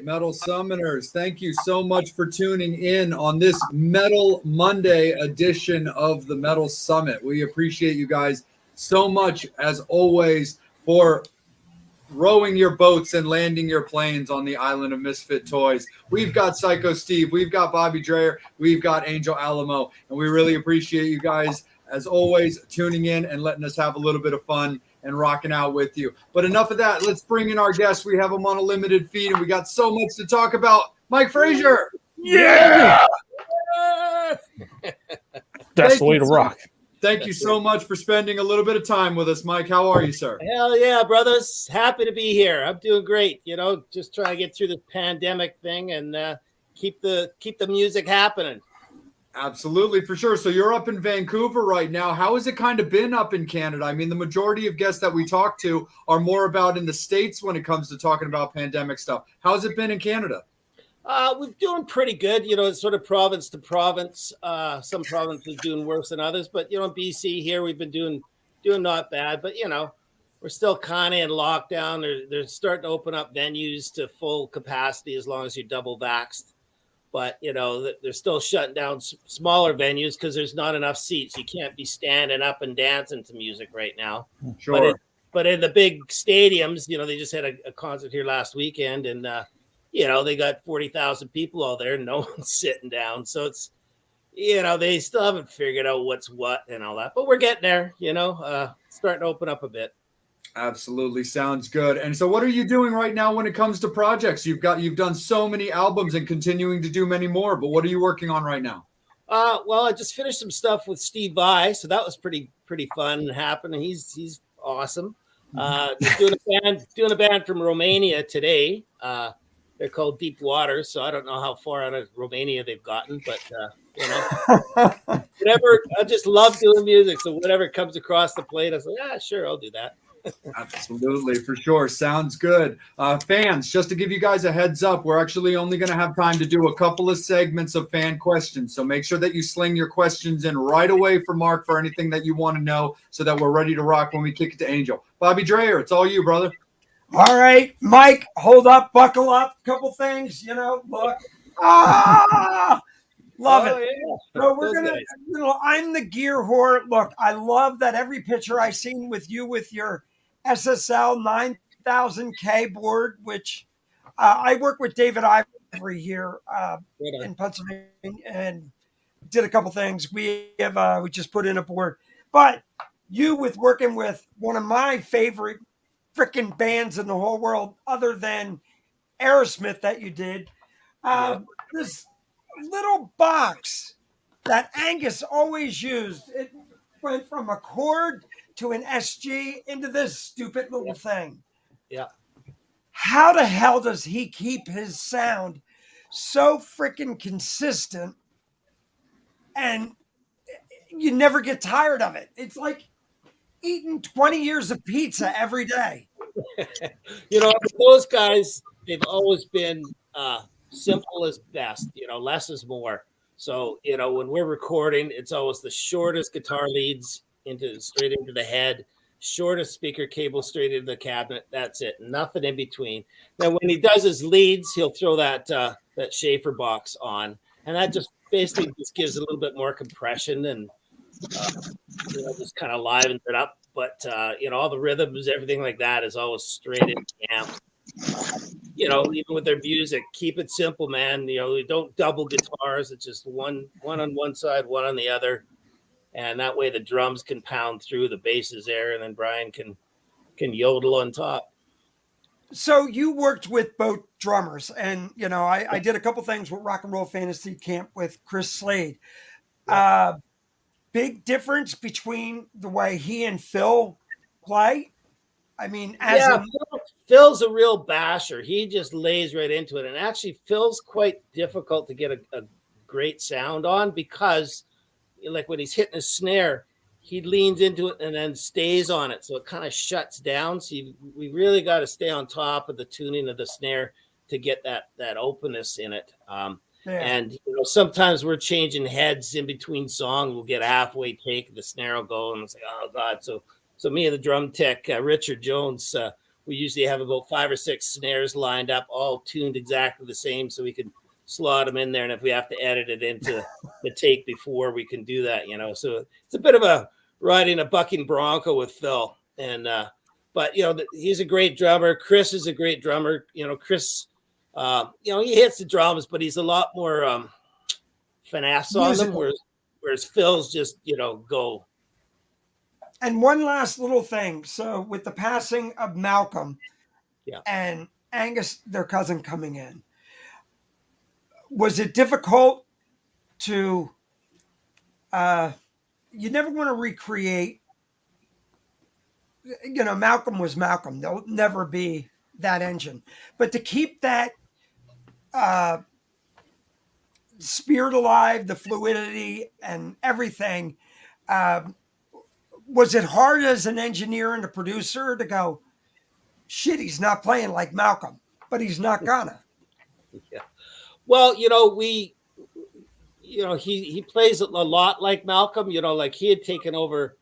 right, Metal Summoners, thank you so much for tuning in on this Metal Monday edition of the Metal Summit. We appreciate you guys so much, as always, for rowing your boats and landing your planes on the island of Misfit Toys. We've got Psycho Steve, we've got Bobby Dreyer, we've got Angel Alamo, and we really appreciate you guys, as always, tuning in and letting us have a little bit of fun and rocking out with you. But enough of that. Let's bring in our guests. We have them on a limited feed, and we got so much to talk about. Mike Fraser. Yeah. That's the way to rock. Thank you so much for spending a little bit of time with us, Mike. How are you, sir? Hell yeah, brothers. Happy to be here. I'm doing great. You know, just trying to get through this pandemic thing and keep the music happening. Absolutely, for sure. So you're up in Vancouver right now. How has it kind of been up in Canada? I mean, the majority of guests that we talk to are more about in the States when it comes to talking about pandemic stuff. How's it been in Canada? We're doing pretty good. You know, it's sort of province to province. Some provinces doing worse than others, but you know, in BC here we've been doing not bad. But you know, we're still kind of in lockdown. They're starting to open up venues to full capacity as long as you're double vaxxed. But, you know, they're still shutting down smaller venues because there's not enough seats. You can't be standing up and dancing to music right now. Sure. But in the big stadiums, you know, they just had a concert here last weekend and, you know, they got 40,000 people all there. No one's sitting down. So it's, you know, they still haven't figured out what's what and all that. But we're getting there, you know, starting to open up a bit. Absolutely. Sounds good. And so what are you doing right now when it comes to projects? You've done so many albums and continuing to do many more, but what are you working on right now? Well, I just finished some stuff with Steve Vai, so that was pretty fun and happening. He's awesome. Doing a band from Romania today. They're called Deep Water, so I don't know how far out of Romania they've gotten, but you know, whatever. I just love doing music, so whatever comes across the plate, I was like, yeah, sure, I'll do that. Absolutely, for sure. Sounds good. Fans, just to give you guys a heads up, we're actually only going to have time to do a couple of segments of fan questions. So make sure that you sling your questions in right away for Mark for anything that you want to know so that we're ready to rock when we kick it to Angel. Bobby Dreyer, it's all you, brother. All right, Mike, hold up, buckle up. Couple things, you know, look. Love it. Yeah. So we're going to, you know, I'm the gear whore. Look, I love that every picture I seen with you with your SSL 9000K board, which I work with David Ivory here in Pennsylvania and did a couple things. We just put in a board, but you with working with one of my favorite freaking bands in the whole world, other than Aerosmith that you did, this little box that Angus always used. It went from a chord to an SG into this stupid little thing. Yeah. How the hell does he keep his sound so freaking consistent and you never get tired of it? It's like eating 20 years of pizza every day. You know, those guys, they've always been simple is best, you know, less is more. So, you know, when we're recording, it's always the shortest guitar leads straight into the head, shortest speaker cable straight into the cabinet. That's it. Nothing in between. Now, when he does his leads, he'll throw that Schaefer box on, and that just basically just gives a little bit more compression and you know, just kind of livens it up. But you know, all the rhythms, everything like that is always straight in the amp. You know, even with their music, keep it simple, man. You know, we don't double guitars. It's just one on one side, one on the other. And that way the drums can pound through, the bass is there, and then Brian can yodel on top. So you worked with both drummers, and, you know, I did a couple things with Rock and Roll Fantasy Camp with Chris Slade. Yeah. Big difference between the way he and Phil play? I mean, Phil's a real basher. He just lays right into it. And actually, Phil's quite difficult to get a great sound on because, like, when he's hitting a snare, he leans into it and then stays on it. So it kind of shuts down. So we really got to stay on top of the tuning of the snare to get that openness in it. And, you know, sometimes we're changing heads in between songs. We'll get a halfway take, the snare will go, and it's like, oh, God. So me and the drum tech, Richard Jones, we usually have about 5 or 6 snares lined up, all tuned exactly the same, so we can slot them in there. And if we have to edit it into the take before, we can do that, So it's a bit of a riding a bucking bronco with Phil. And but he's a great drummer. Chris is a great drummer. Chris, he hits the drums, but he's a lot more finesse on them, whereas Phil's just go. And one last little thing. So with the passing of Malcolm, and Angus, their cousin, coming in, was it difficult to? You never want to recreate. Malcolm was Malcolm. There'll never be that engine, but to keep that spirit alive, the fluidity and everything. Was it hard as an engineer and a producer to go, shit, he's not playing like Malcolm, but he's not gonna? Yeah. Well, he plays a lot like Malcolm, like he had taken over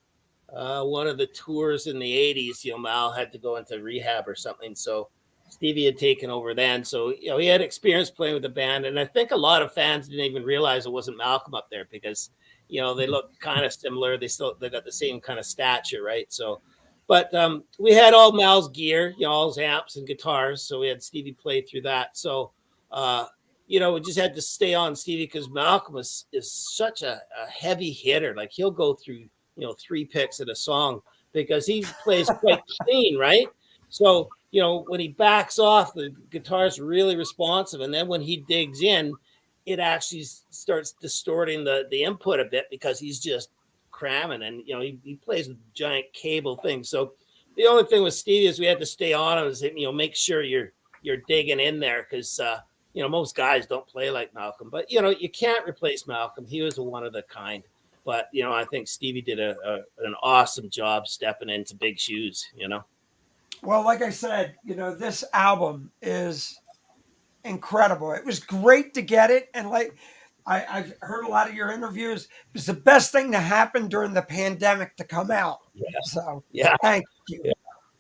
one of the tours in the 80s. Mal had to go into rehab or something. So Stevie had taken over then. So, he had experience playing with the band. And I think a lot of fans didn't even realize it wasn't Malcolm up there because, they look kind of similar. They got the same kind of stature, right? So, but we had all Mal's gear, all his amps and guitars. So we had Stevie play through that. So, we just had to stay on Stevie because Malcolm is such a heavy hitter. Like he'll go through, 3 picks at a song because he plays quite clean, right? So, when he backs off, the guitar's really responsive. And then when he digs in, it actually starts distorting the input a bit because he's just cramming. And, he plays with giant cable things. So the only thing with Stevie is we had to stay on him is, make sure you're digging in there because, most guys don't play like Malcolm. But, you can't replace Malcolm. He was one of the kind. But, I think Stevie did an awesome job stepping into big shoes, Well, like I said, this album is incredible. It was great to get it. And like I've heard a lot of your interviews. It was the best thing to happen during the pandemic to come out. Yeah. So yeah. Thank you.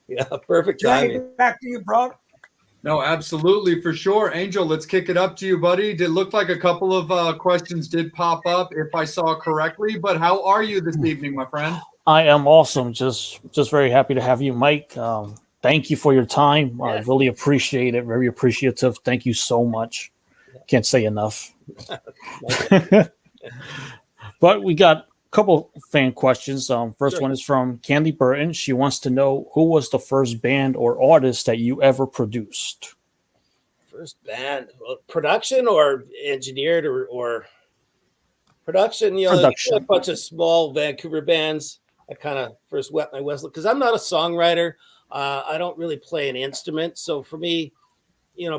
Yeah. Perfect timing. Back to you, bro. No, absolutely, for sure. Angel, let's kick it up to you, buddy. It looked like a couple of questions did pop up, if I saw correctly. But how are you this evening, my friend? I am awesome. Just very happy to have you, Mike. Thank you for your time. I really appreciate it. Very appreciative. Thank you so much. Can't say enough. But we got a couple fan questions. First one is from Candy Burton. She wants to know who was the first band or artist that you ever produced? First band, production or engineered or production? Production. A bunch of small Vancouver bands. I kind of first wet my whistle because I'm not a songwriter. I don't really play an instrument. So for me,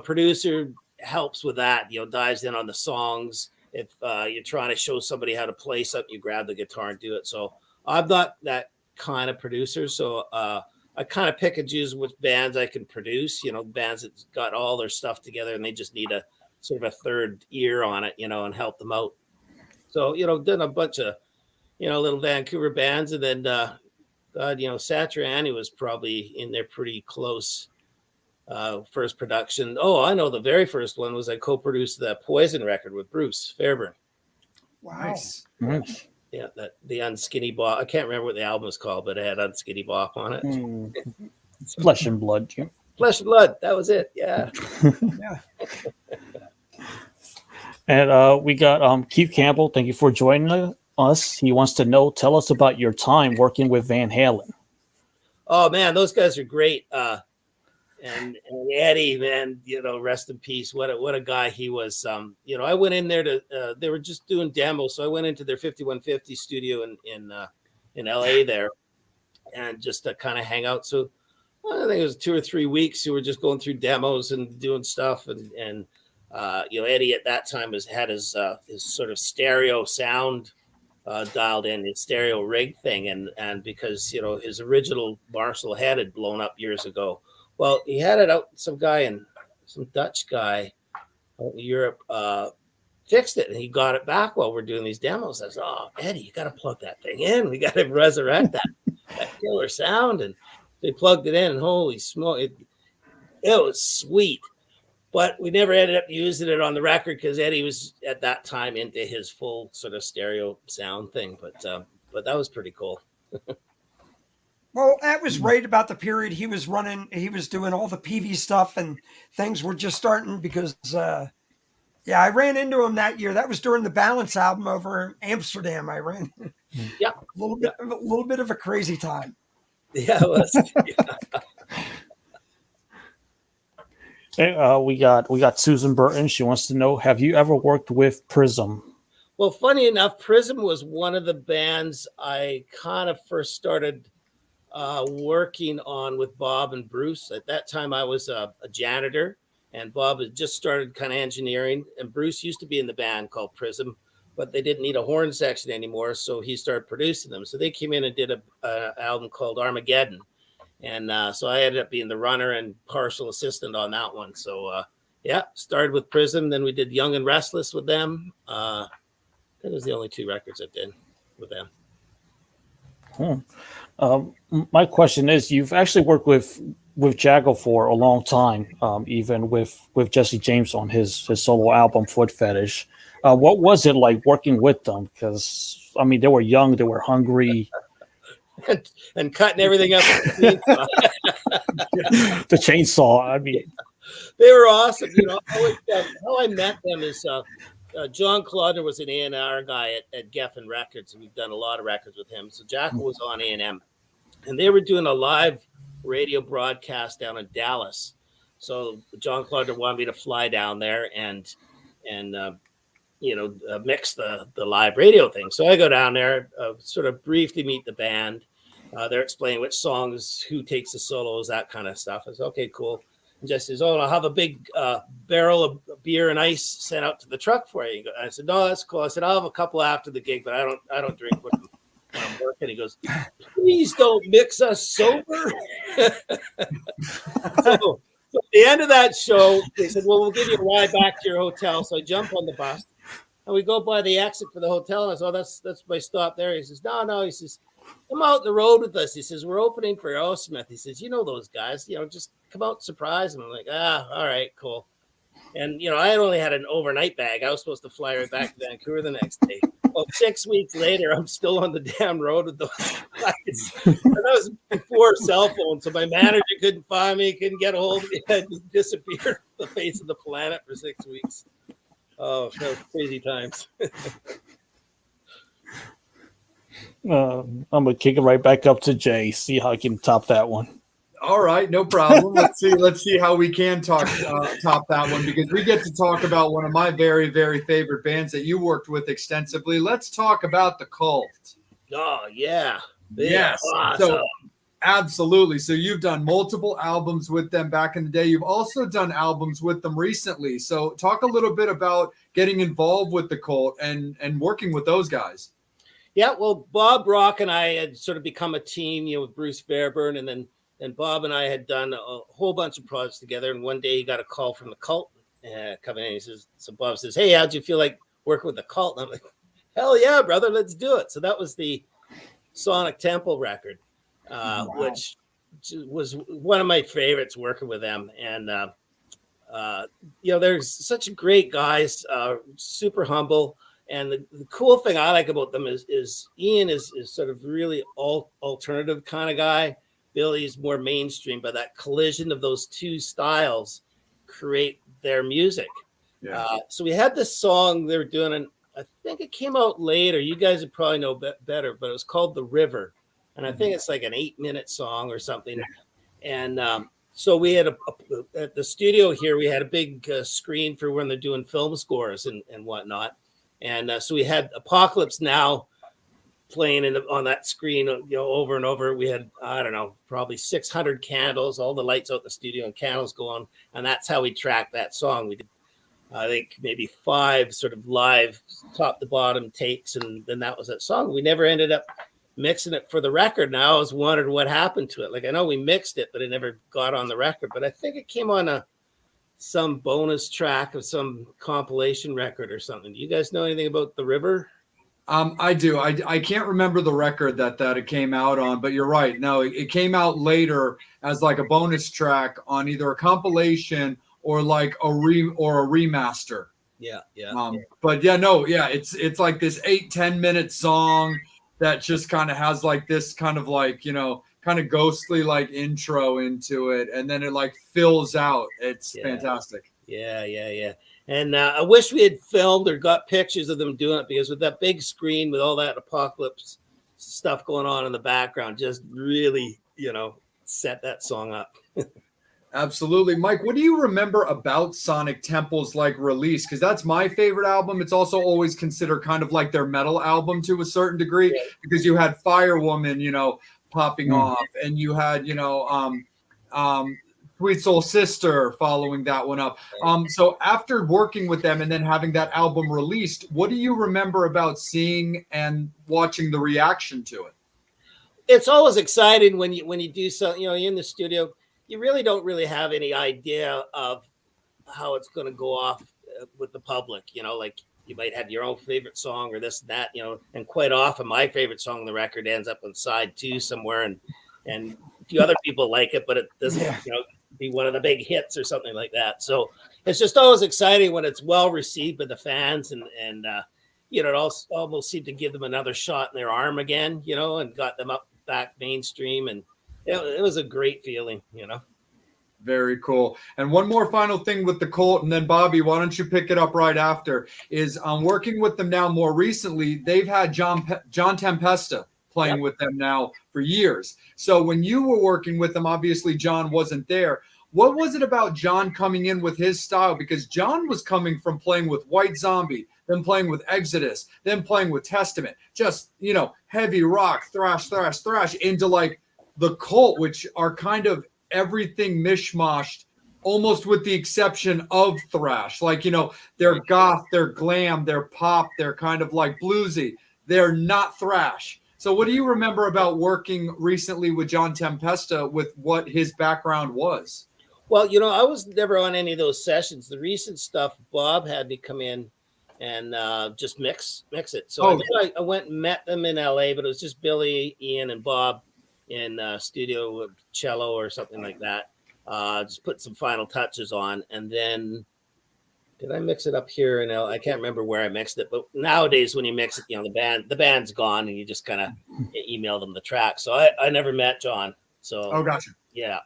producer helps with that, dives in on the songs. If you're trying to show somebody how to play something, you grab the guitar and do it. So I'm not that kind of producer. So I kind of pick and choose which bands I can produce, bands that got all their stuff together and they just need a sort of a third ear on it, and help them out. So, done a bunch of, little Vancouver bands. And then, Satriani was probably in there pretty close. First production. Oh, I know the very first one was I co-produced that Poison record with Bruce Fairburn. Wow. Nice. Yeah, the Unskinny Bop. I can't remember what the album was called, but it had Unskinny Bop on it. Flesh and Blood. Yeah. Flesh and Blood. That was it. Yeah. Yeah. And we got Keith Campbell. Thank you for joining us. He wants to know, tell us about your time working with Van Halen. Oh man, those guys are great. And Eddie, man, rest in peace. What a guy he was. I went in there to. They were just doing demos, so I went into their 5150 studio in LA there, and just to kind of hang out. So I think it was 2 or 3 weeks. We were just going through demos and doing stuff, and Eddie at that time had his sort of stereo sound dialed in, his stereo rig thing, and because his original Marshall head had blown up years ago. Well, he had it out. Some Dutch guy out in Europe fixed it, and he got it back while we're doing these demos. I said, "Oh, Eddie, you got to plug that thing in. We got to resurrect that killer sound." And They plugged it in, and holy smoke, it was sweet. But we never ended up using it on the record because Eddie was at that time into his full sort of stereo sound thing. But that was pretty cool. Well, that was right about the period he was running. He was doing all the PV stuff, and things were just starting because, yeah, I ran into him that year. That was during the Balance album over in Amsterdam. I ran, Yeah, a little bit of a crazy time. Yeah, it was. Hey, we got Susan Burton. She wants to know: have you ever worked with Prism? Well, funny enough, Prism was one of the bands I kind of first started working on with Bob and Bruce. At that time, I was a janitor, and Bob had just started kind of engineering. And Bruce used to be in the band called Prism, but they didn't need a horn section anymore, so he started producing them. So they came in and did a album called Armageddon, and so I ended up being the runner and partial assistant on that one. So yeah, started with Prism, then we did Young and Restless with them. That was the only 2 records I did with them. My question is: you've actually worked with Jago for a long time, even with Jesse James on his solo album Foot Fetish. What was it like working with them? Because I mean, they were young, they were hungry, and cutting everything up. the chainsaw. I mean, they were awesome. You know, how I met them is John Clauder was an A&R guy at Geffen Records, and we've done a lot of records with him. So Jackal was on A&M, and they were doing a live radio broadcast down in Dallas. So John Clauder wanted me to fly down there and mix the live radio thing. So I go down there, sort of briefly meet the band. They're explaining which songs, who takes the solos, that kind of stuff. I said, okay, cool. And Jess says, oh, I'll have a big barrel of beer and ice sent out to the truck for you. I said, no, that's cool. I said, I'll have a couple after the gig, but I don't drink with them when I'm working. He goes, please don't mix us sober. So at the end of that show, they said, well, we'll give you a ride back to your hotel. So I jump on the bus, and we go by the exit for the hotel. And I said, oh, that's my stop there. He says, no. He says, come out the road with us. He says, we're opening for Aerosmith. He says, you know those guys, just come out and surprise them. I'm like, all right, cool. And, I only had an overnight bag. I was supposed to fly right back to Vancouver the next day. Well, 6 weeks later, I'm still on the damn road with those guys. And that was before cell phone, so my manager couldn't find me, couldn't get a hold of me. I just disappeared off the face of the planet for 6 weeks. Oh, that was crazy times. I'm gonna kick it right back up to Jay. See how I can top that one. All right, no problem. Let's see how we can top that one, because we get to talk about one of my very, very favorite bands that you worked with extensively. Let's talk about the Cult. Oh yeah. Yes. Awesome. So absolutely. So you've done multiple albums with them back in the day. You've also done albums with them recently. So talk a little bit about getting involved with the Cult and working with those guys. Yeah, well, Bob Rock and I had sort of become a team, with Bruce Fairburn, and Bob and I had done a whole bunch of projects together. And one day he got a call from the Cult coming in. He says, so Bob says, hey, how'd you feel like working with the Cult? And I'm like, hell yeah, brother, let's do it. So that was the Sonic Temple record, which was one of my favorites working with them. And, they're such great guys, super humble. And the cool thing I like about them is Ian is sort of really alternative kind of guy. Billy's more mainstream, but that collision of those two styles create their music. Yeah. So we had this song they were doing, and I think it came out later. You guys would probably know better, but it was called The River. And I think it's like an 8-minute song or something. Yeah. And so we had at the studio here, we had a big screen for when they're doing film scores and whatnot. And so we had Apocalypse Now playing on that screen, over and over. We had, I don't know, probably 600 candles, all the lights out in the studio and candles go on. And that's how we tracked that song. We did, I think, maybe 5 sort of live top to bottom takes. And then that was that song. We never ended up mixing it for the record. Now I was wondering what happened to it. Like, I know we mixed it, but it never got on the record. But I think it came on some bonus track of some compilation record or something. Do you guys know anything about The River? I do. I can't remember the record that it came out on, but you're right. No, it came out later as like a bonus track on either a compilation or like a remaster. Yeah, yeah. But yeah, no, yeah, it's like this 8-10 minute song that just kind of has like this kind of like, kind of ghostly like intro into it, and then it like fills out. It's fantastic. Yeah, yeah, yeah. And I wish we had filmed or got pictures of them doing it, because with that big screen with all that apocalypse stuff going on in the background, just really, set that song up. Absolutely. Mike, what do you remember about Sonic Temple's like release? Because that's my favorite album. It's also always considered kind of like their metal album to a certain degree, because you had Firewoman, popping off, and you had, Sweet Soul Sister following that one up. So after working with them and then having that album released, what do you remember about seeing and watching the reaction to it? It's always exciting when you do something, you're in the studio, you really don't really have any idea of how it's going to go off with the public, like you might have your own favorite song or this and that, and quite often my favorite song on the record ends up on side 2 somewhere, and a few other people like it, but it doesn't, be one of the big hits or something like that. So it's just always exciting when it's well received by the fans, and it also almost seemed to give them another shot in their arm again, and got them up back mainstream, and it was a great feeling, Very cool. And one more final thing with the Colt, and then Bobby, why don't you pick it up right after, is working with them now more recently. They've had John Tempesta playing with them now for years. So when you were working with them, obviously John wasn't there. What was it about John coming in with his style? Because John was coming from playing with White Zombie, then playing with Exodus, then playing with Testament, just, heavy rock, thrash, into like the Cult, which are kind of everything mishmashed, almost with the exception of thrash. Like, they're goth, they're glam, they're pop, they're kind of like bluesy. They're not thrash. So what do you remember about working recently with John Tempesta with what his background was? Well, I was never on any of those sessions. The recent stuff, Bob had me come in and just mix it. So I went and met them in LA, but it was just Billy, Ian, and Bob in studio with cello or something like that. Just put some final touches on, and then did I mix it up here in LA? I can't remember where I mixed it, but nowadays when you mix it, the band's gone, and you just kind of email them the track. So I never met John. So gotcha. Yeah,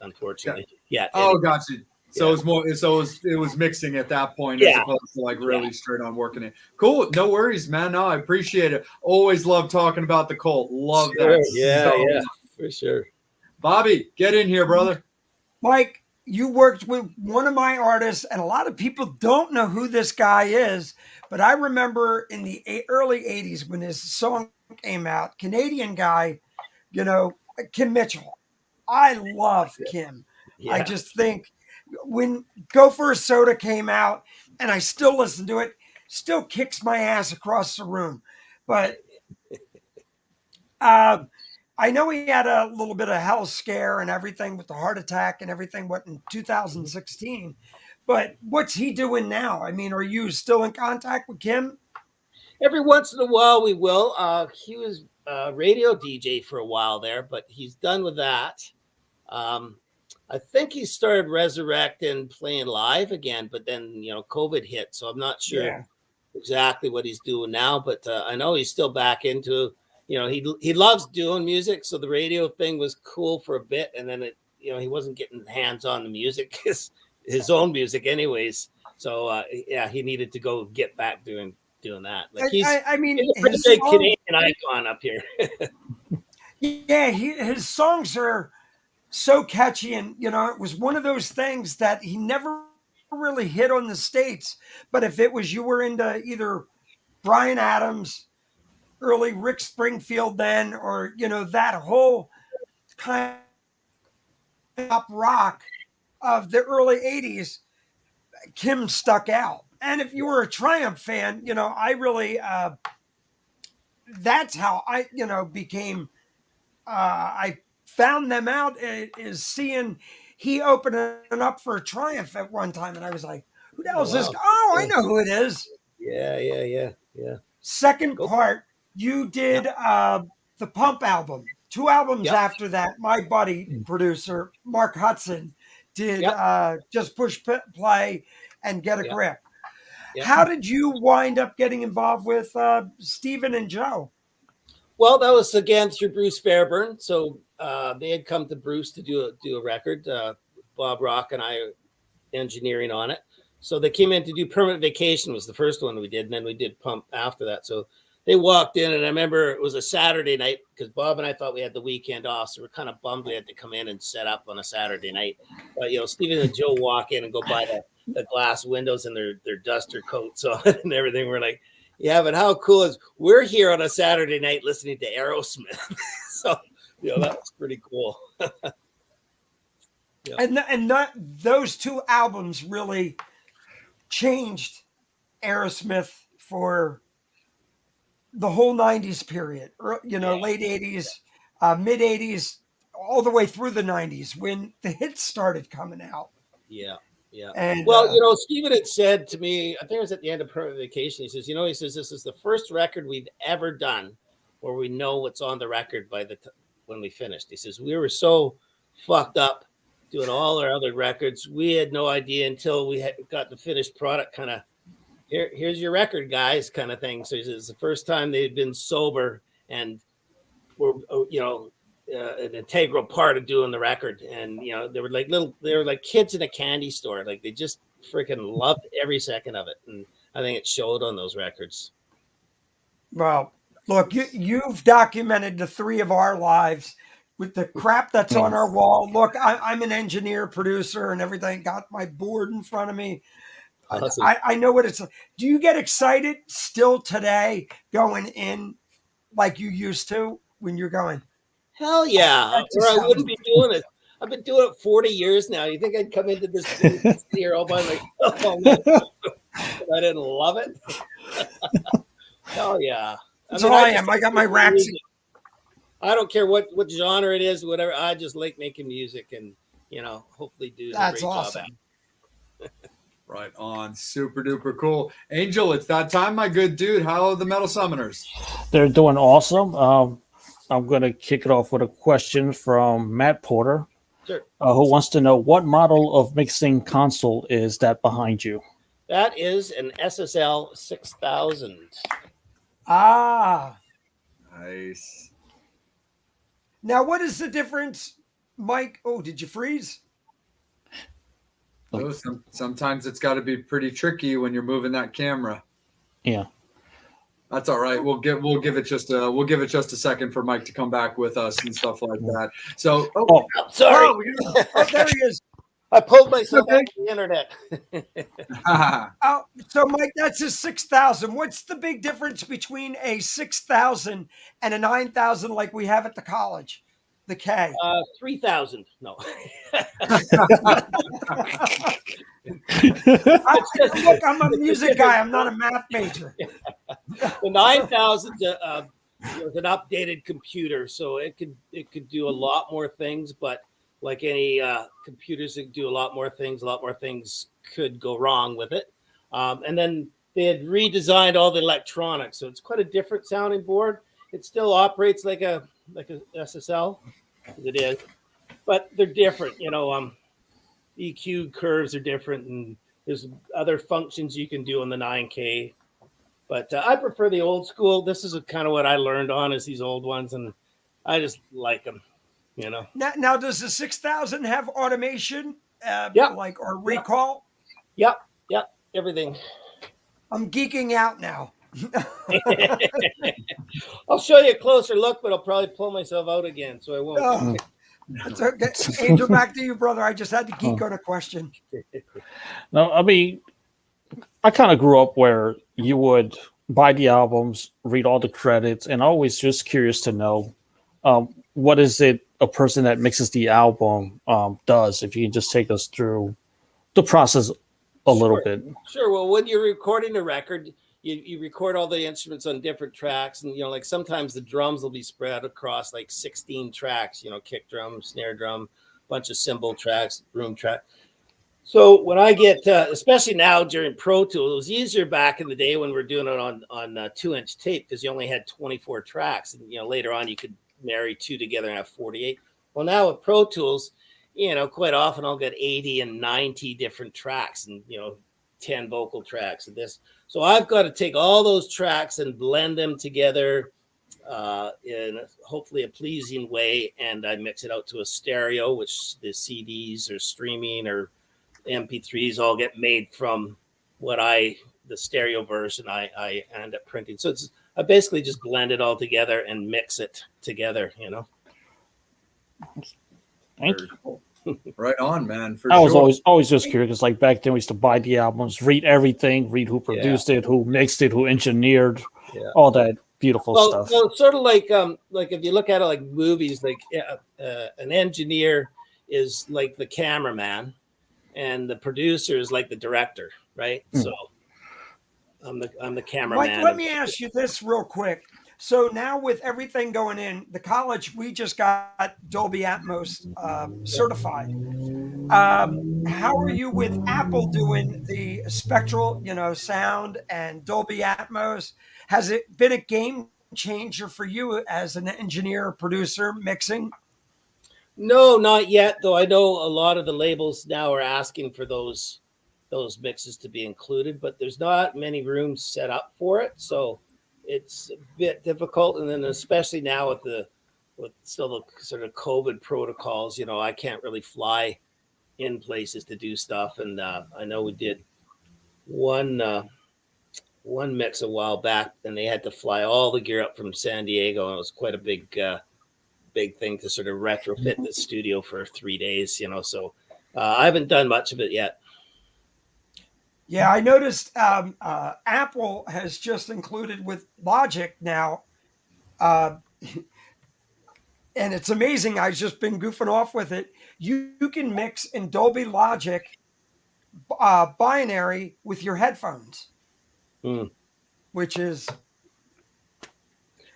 unfortunately, yeah. Gotcha. So it was more. So it was mixing at that point, as opposed to like really straight on working it. Cool. No worries, man. No, I appreciate it. Always love talking about the Cult. Love that. Yeah, for sure. Bobby, get in here, brother. Mike, you worked with one of my artists, and a lot of people don't know who this guy is, but I remember in the early 80s when his song came out, Canadian guy, Kim Mitchell. I love Kim. Yeah. I just think when Go For a Soda came out, and I still listen to it, still kicks my ass across the room. But I know he had a little bit of hell scare and everything with the heart attack and everything, in 2016. But what's he doing now? I mean, are you still in contact with Kim? Every once in a while we will. He was a radio DJ for a while there, but he's done with that. I think he started resurrecting playing live again, but then, COVID hit. So I'm not sure exactly what he's doing now, but I know he's still back into, he loves doing music. So the radio thing was cool for a bit. And then he wasn't getting hands on the music, his own music anyways. So he needed to go get back doing that. Like he's a pretty big Canadian icon up here. His songs are so catchy, and it was one of those things that he never really hit on the States. But if it was, you were into either Bryan Adams, early Rick Springfield then, or that whole kind of pop rock of the early 80s, Kim stuck out. And if you were a Triumph fan, I really that's how I became I found them out, is seeing he opening up for Triumph at one time, and I was like, who the hell is this guy? Oh, I know who it is. Yeah. second part, you did the Pump album. 2 albums after that, my buddy producer Mark Hudson did Just Push Play and Get a Grip. How did you wind up getting involved with Stephen and Joe? Well, that was again through Bruce Fairburn. So they had come to Bruce to do a record. Bob Rock and I are engineering on it. So they came in to do Permanent Vacation was the first one we did, and then we did Pump after that. So they walked in, and I remember it was a Saturday night because Bob and I thought we had the weekend off, so we're kind of bummed we had to come in and set up on a Saturday night. But Stephen and Joe walk in and go by the glass windows in their duster coats on and everything. We're like, yeah, but how cool is we're here on a Saturday night listening to Aerosmith? So that was pretty cool. And those 2 albums really changed Aerosmith for the whole 90s period, late 80s, mid 80s, all the way through the 90s when the hits started coming out. Yeah. And Stephen had said to me, I think it was at the end of Permanent Vacation, he says, this is the first record we've ever done where we know what's on the record when we finished. He says, we were so fucked up doing all our other records. We had no idea until we got the finished product kind of, here's your record, guys, kind of thing. So he says, it's the first time they'd been sober and were, an integral part of doing the record. And, they were like kids in a candy store. Like they just freaking loved every second of it. And I think it showed on those records. Well, look, you've documented the 3 of our lives with the crap that's on our wall. Look, I'm an engineer, producer, and everything. Got my board in front of me. Awesome. I know what it's like. Do you get excited still today going in like you used to when you're going? Hell yeah. Or I wouldn't be doing it. I've been doing it 40 years now. You think I'd come into this here all by myself? I didn't love it. Hell yeah. I am. I got my racks. I don't care what genre it is, whatever. I just like making music and, hopefully do a great job at it. Right on. Super duper cool. Angel, it's that time, my good dude. How are the Metal Summoners? They're doing awesome. I'm going to kick it off with a question from Matt Porter, sure. Who wants to know what model of mixing console is that behind you? That is an SSL 6000. Ah. Nice. Now, what is the difference, Mike? Oh, did you freeze? So sometimes it's got to be pretty tricky when you're moving that camera. Yeah. That's all right. We'll give it just a second for Mike to come back with us and stuff like that. So, sorry. Oh, there he is. I pulled myself off the internet. So, Mike, that's a 6,000. What's the big difference between a 6,000 and a 9,000 like we have at the college? The K. 3,000. No. Look, I'm a music guy. I'm not a math major. The 9,000 is an updated computer, so it could do a lot more things. But like any computers that do a lot more things could go wrong with it. And then they had redesigned all the electronics, so it's quite a different sounding board. It still operates like a SSL, as it is, but they're different. EQ curves are different, and there's other functions you can do on the 9K. But I prefer the old school. This is kind of what I learned on is these old ones, and I just like them. Now, does the 6,000 have automation, or recall? Yep, everything. I'm geeking out now. I'll show you a closer look, but I'll probably pull myself out again, so I won't. Oh, that's okay. Angel, back to you, brother. I just had to geek on a question. No, I mean, I kind of grew up where you would buy the albums, read all the credits, and always just curious to know what is it a person that mixes the album does. If you can just take us through the process a little bit. Sure. Well, when you're recording a record, you record all the instruments on different tracks, and like sometimes the drums will be spread across like 16 tracks. Kick drum, snare drum, bunch of cymbal tracks, room track. So when I get, especially now during Pro Tools, it was easier back in the day when we're doing it on 2-inch tape because you only had 24 tracks, and later on you could marry two together and have 48. Well, now with Pro Tools, quite often I'll get 80 and 90 different tracks, and 10 vocal tracks and this. So I've got to take all those tracks and blend them together in hopefully a pleasing way, and I mix it out to a stereo, which the CDs or streaming or MP3s all get made from the stereo version I end up printing. So I basically just blend it all together and mix it together, Thank you. Right on, man. For I was sure. always just curious because like back then we used to buy the albums, read everything, read who produced it, who mixed it, who engineered, all that beautiful stuff. Well, sort of like if you look at it like movies, like an engineer is like the cameraman, and the producer is like the director, right? So I'm the cameraman. Mike, let me ask you this real quick. So now with everything going in, the college, we just got Dolby Atmos certified. How are you with Apple doing the spectral, sound and Dolby Atmos? Has it been a game changer for you as an engineer, producer, mixing? No, not yet, though. I know a lot of the labels now are asking for those mixes to be included, but there's not many rooms set up for it, so it's a bit difficult. And then especially now with still the sort of COVID protocols, I can't really fly in places to do stuff. And I know we did one mix a while back, and they had to fly all the gear up from San Diego, and it was quite a big thing to sort of retrofit the studio for 3 days, so I haven't done much of it yet. Yeah, I noticed Apple has just included with Logic now, and it's amazing. I've just been goofing off with it. You can mix in Dolby Logic binary with your headphones, which is.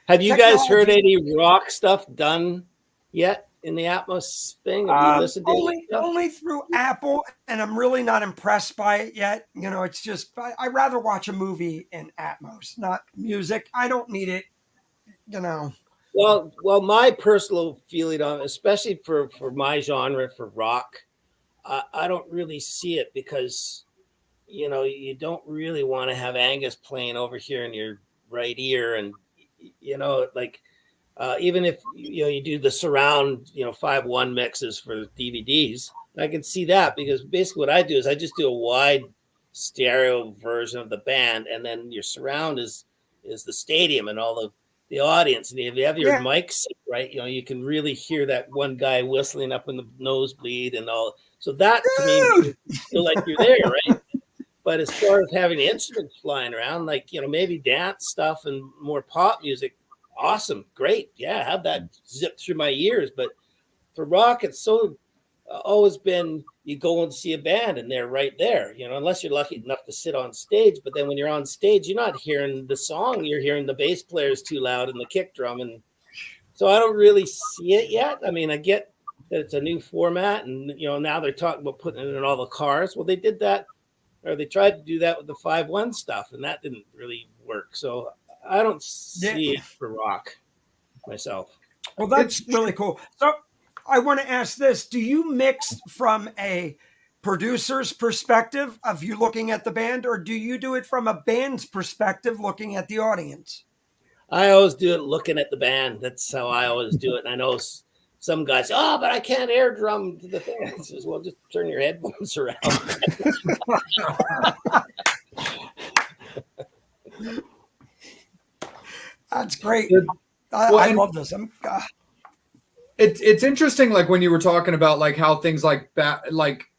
Have you guys heard any rock stuff done yet in the Atmos thing? Have you listened to only through Apple, and I'm really not impressed by it yet. It's just I'd rather watch a movie in Atmos, not music. I don't need it. Well, my personal feeling on it, especially for my genre, for rock, I don't really see it because you don't really want to have Angus playing over here in your right ear, and even if you do the surround 5.1 mixes for DVDs, I can see that, because basically what I do is I just do a wide stereo version of the band, and then your surround is the stadium and all the audience, and if you have your mics right, you can really hear that one guy whistling up in the nosebleed and all. So that to me, you feel like you're there, right? But as far as having instruments flying around, like, maybe dance stuff and more pop music, awesome, great. Yeah, have that zip through my ears. But for rock, it's so always been, you go and see a band and they're right there, unless you're lucky enough to sit on stage. But then when you're on stage, you're not hearing the song, you're hearing the bass players too loud and the kick drum. And so I don't really see it yet. I mean, I get that it's a new format, and, now they're talking about putting it in all the cars. Well, they did that, or they tried to do that with the 5.1 stuff, and that didn't really work. So I don't see it for rock myself. Well, that's really cool. So I want to ask this. Do you mix from a producer's perspective of you looking at the band, or do you do it from a band's perspective looking at the audience? I always do it looking at the band. That's how I always do it. And I know some guys say, but I can't air drum to the thing. I says, well, just turn your headphones around. That's great. I love this. It's interesting, like when you were talking about like how things like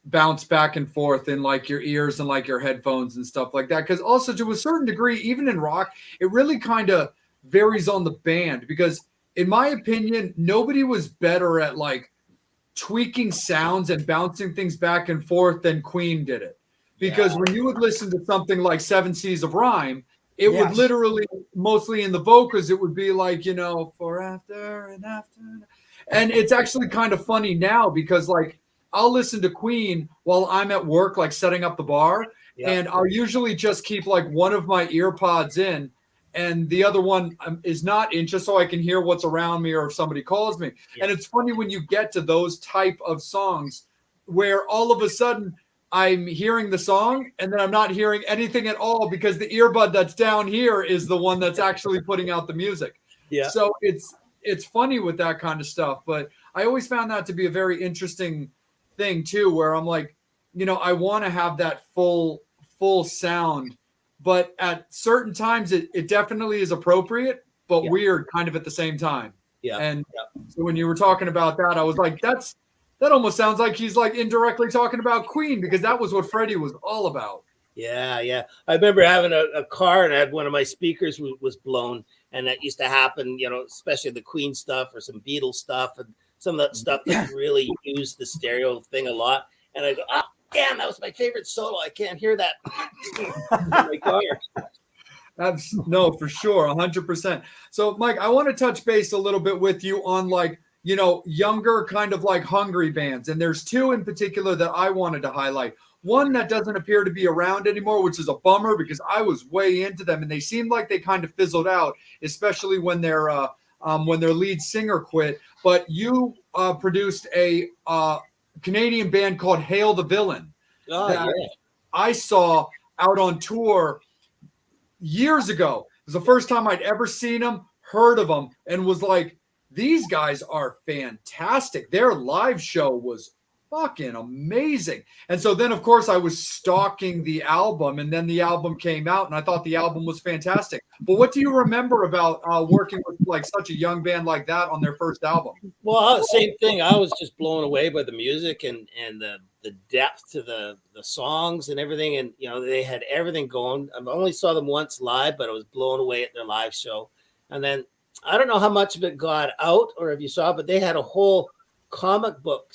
bounce back and forth in like your ears and like your headphones and stuff like that. Because also to a certain degree, even in rock, it really kind of varies on the band, because in my opinion, nobody was better at like tweaking sounds and bouncing things back and forth than Queen did it. Because when you would listen to something like Seven Seas of Rhyme, it would literally, mostly in the vocals, it would be like, for after and after. And it's actually kind of funny now, because like I'll listen to Queen while I'm at work, like setting up the bar. Yeah. And I'll usually just keep like one of my ear pods in and the other one is not in, just so I can hear what's around me or if somebody calls me. Yeah. And it's funny when you get to those type of songs where all of a sudden I'm hearing the song and then I'm not hearing anything at all because the earbud that's down here is the one that's actually putting out the music. Yeah. So it's funny with that kind of stuff. But I always found that to be a very interesting thing too, where I'm like, you know, I want to have that full sound, but at certain times it definitely is appropriate, but weird kind of at the same time. Yeah. And so when you were talking about that, I was like, that almost sounds like he's like indirectly talking about Queen, because that was what Freddie was all about. Yeah, yeah. I remember having a car and I had one of my speakers was blown, and that used to happen, you know, especially the Queen stuff or some Beatles stuff and some of that stuff that really used the stereo thing a lot. And I go, oh, damn, that was my favorite solo. I can't hear that in my car. No, for sure, 100%. So, Mike, I want to touch base a little bit with you on like, you know, younger kind of like hungry bands. And there's two in particular that I wanted to highlight. One that doesn't appear to be around anymore, which is a bummer because I was way into them and they seemed like they kind of fizzled out, especially when their lead singer quit. But you produced a Canadian band called Hail the Villain that I saw out on tour years ago. It was the first time I'd ever seen them, heard of them, and was like, these guys are fantastic. Their live show was fucking amazing. And so then, of course, I was stalking the album, and then the album came out, and I thought the album was fantastic. But what do you remember about working with like such a young band like that on their first album? Well, same thing. I was just blown away by the music and the depth to the songs and everything. And, you know, they had everything going. I only saw them once live, but I was blown away at their live show. And then I don't know how much of it got out or if you saw, but they had a whole comic book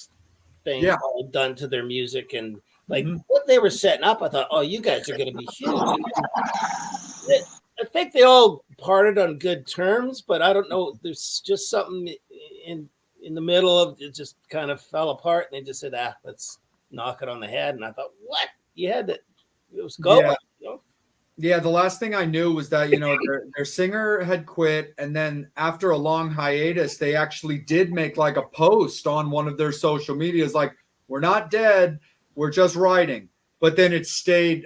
thing all done to their music. And like what they were setting up, I thought, oh, you guys are going to be huge. I think they all parted on good terms, but I don't know. There's just something in the middle of it just kind of fell apart. And they just said, let's knock it on the head. And I thought, what? You had it was going. Yeah. You know? Yeah, the last thing I knew was that, you know, their singer had quit. And then after a long hiatus, they actually did make like a post on one of their social medias, like, we're not dead, we're just writing. But then it stayed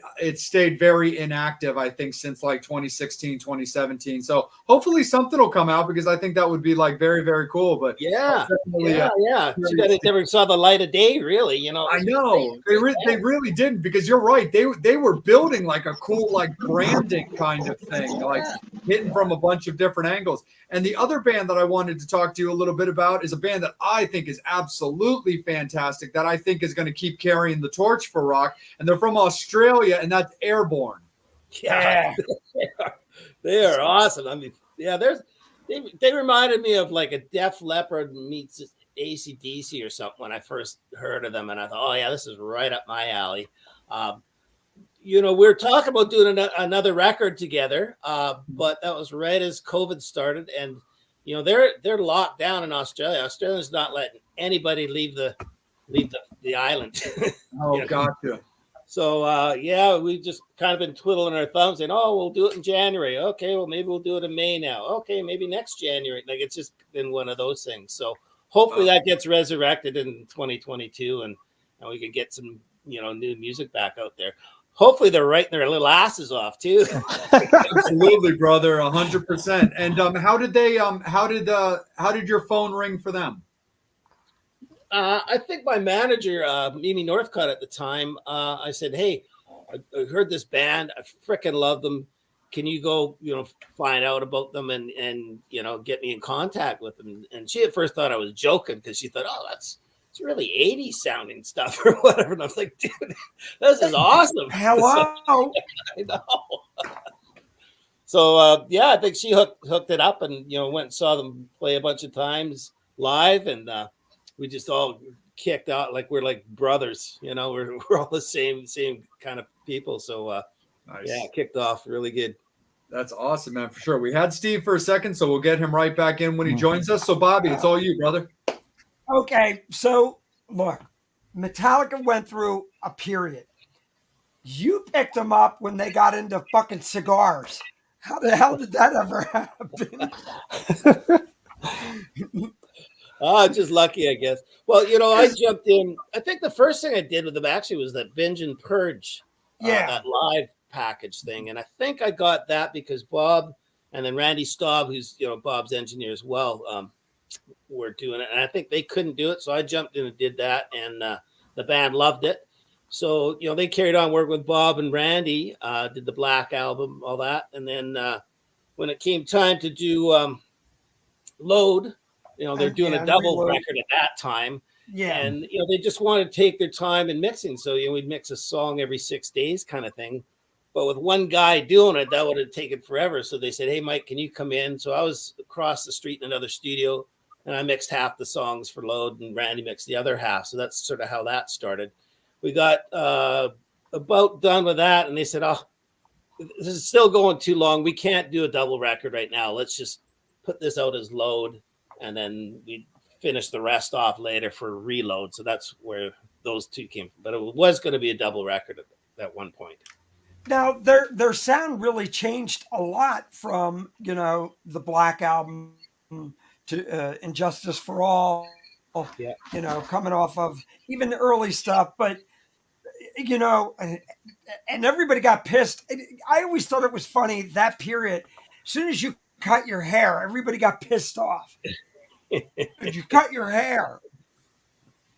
very inactive, I think, since like 2016, 2017. So hopefully something will come out because I think that would be like very, very cool. But yeah. Too bad it never saw the light of day, really. You know, I know they really didn't, because you're right. They were building like a cool like branding kind of thing, like hitting from a bunch of different angles. And the other band that I wanted to talk to you a little bit about is a band that I think is absolutely fantastic, that I think is going to keep carrying the torch for rock. And they're from Australia, and that's Airborne. Yeah. They are awesome. I mean, yeah, they reminded me of like a Def Leppard meets AC/DC or something when I first heard of them, and I thought, oh yeah, this is right up my alley. You know, we were talking about doing another record together, but that was right as COVID started, and you know they're locked down in Australia. Australia's not letting anybody leave the island. Oh, you know? gotcha. So we just kind of been twiddling our thumbs and we'll do it in January. Okay, well maybe we'll do it in May now. Okay, maybe next January. Like it's just been one of those things. So hopefully that gets resurrected in 2022 and we can get some, you know, new music back out there. Hopefully they're writing their little asses off too. Absolutely, brother, 100%. And how did your phone ring for them? I think my manager, Mimi Northcutt at the time, I said, hey, I heard this band. I freaking love them. Can you go, you know, find out about them and you know, get me in contact with them? And she at first thought I was joking because she thought, oh, it's really 80s sounding stuff or whatever. And I was like, dude, this is awesome. Hello. I know. So, I think she hooked it up and, you know, went and saw them play a bunch of times live. And we just all kicked out like we're like brothers, you know, we're all the same kind of people. So, nice. Yeah, kicked off really good. That's awesome, man, for sure. We had Steve for a second, so we'll get him right back in when he joins us. So, Bobby, it's all you, brother. Okay, so look, Metallica went through a period. You picked them up when they got into fucking cigars. How the hell did that ever happen? Just lucky, I guess. Well, I jumped in. I think the first thing I did with them actually was that Binge and Purge, Yeah. that live package thing. And I think I got that because Bob and then Randy Staub, who's, Bob's engineer as well, were doing it. And I think they couldn't do it. So I jumped in and did that. And the band loved it. So, they carried on working with Bob and Randy, did the Black album, all that. And then when it came time to do Load, they're doing a double record at that time. Yeah. And, they just wanted to take their time in mixing. So, we'd mix a song every 6 days kind of thing. But with one guy doing it, that would have taken forever. So they said, hey, Mike, can you come in? So I was across the street in another studio, and I mixed half the songs for Load, and Randy mixed the other half. So that's sort of how that started. We got about done with that, and they said, oh, this is still going too long. We can't do a double record right now. Let's just put this out as Load, and then we finish the rest off later for Reload. So that's where those two came from. But it was going to be a double record at one point. Now their sound really changed a lot from the Black album to Injustice for All. Yeah. Coming off of even the early stuff, but and everybody got pissed. I always thought it was funny that period. As soon as you cut your hair, everybody got pissed off. You cut your hair.